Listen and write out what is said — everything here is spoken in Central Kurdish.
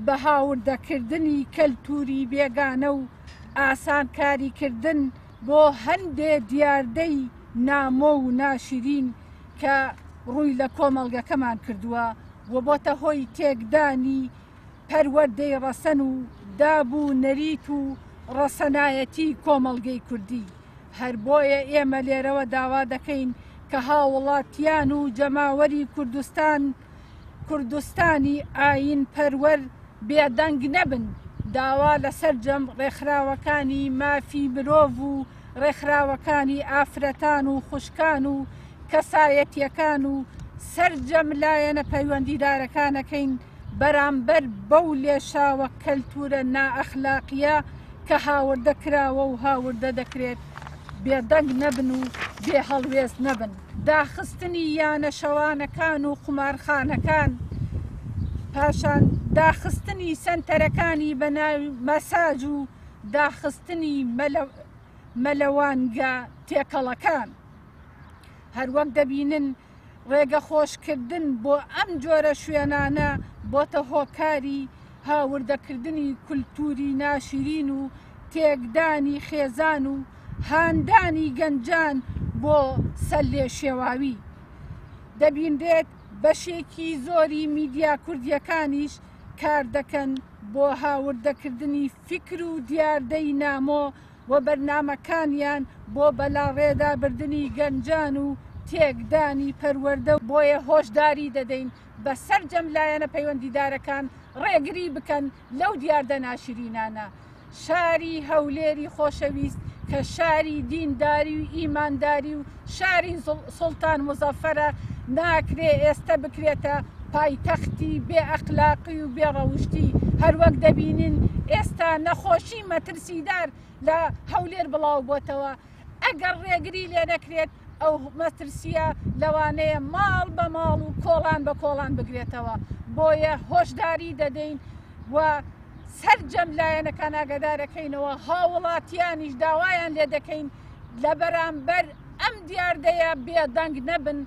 بە هاوردەکردنی کەلتوری بێگانە و ئاسانکاریکردن بۆ هەندێ دیاردەی نامۆ و ناشرین کە ڕووی لە کۆمەڵگەکەمان کردووە و بۆتە هۆی تێکدانی پەروەردەی ڕەسەن و دابوو نەریت و ڕەسەنایەتی کۆمەڵگەی کوردی. هەر بۆیە ئێمە لێرەوە داوا دەکەین کە هاوڵاتیان و جەماوەری کوردستانی ئاین پەروەر بێدەنگ نەبن، داوا لەسەر جەم ڕێکخراوەکانی مافی مرۆڤ و ڕێکخراوەکانی ئافرەتان و خوشکان و کەسایەتیەکان و سەرجەم لایەنە پەیوەندیدارەکانەکەین بەرامبەر بەو لێشاوە کەلتورە نائەخلاقیە کە هاوردەکراوە و هاوردە دەکرێت بێدەنگ نەبن و بێ هەڵوێز نەبن. داخستنی یانە شەوانەکان و قومارخانەکان، پاشان داخستنی سەنتەرەکانی بەناوی مەساج و داخستنی مەلەوانگە تێکەڵەکان، هەروەک دەبینن ڕێگە خۆشکردن بۆ ئەم جۆرە شوێنانە بۆتە هۆکاری هاوردەکردنی کولتوری ناشرین و تێکدانی خێزان و هاندانی گەنجان بۆ سەرلێ شێواوی. دەبینرێت بەشێکی زۆری میدیا کوردیەکانیش کار دەکەن بۆ هاوردەکردنی فکر و دیاردەی نامۆ و بەرنامەکانیان بۆ بەلاڕێدابردنی گەنجان و تێکدانی پەروەردە. بۆیە هۆشداری دەدەین بە سەرجەم لایەنە پەیوەندیدارەکان ڕێگری بکەن لەو دیاردە ناشرینانە. شاری هەولێری خۆشەویست کە شاری دینداری و ئیمانداری و شاری سوڵتان مزەفەرە ناکرێ ئێستا بکرێتە پایتەختی بێ ئەخلاقی و بێڕەوشتی. هەروەک دەبینین ئێستا نەخۆشی مەترسیدار لە هەولێر بڵاو بۆتەوە. ئەگەر ڕێگری لێ نەکرێت ئەو مەترسیە لەوانەیە ماڵ بە ماڵ و کۆڵان بە کۆڵان بگرێتەوە. بۆیە هۆشداری دەدەین و سەرجەم لایەنەکان ئاگادارەکەینەوە، هاوڵاتیانیش داوایان لێ دەکەین لە بەرامبەر ئەم دیاردەیە بێدەنگ نەبن.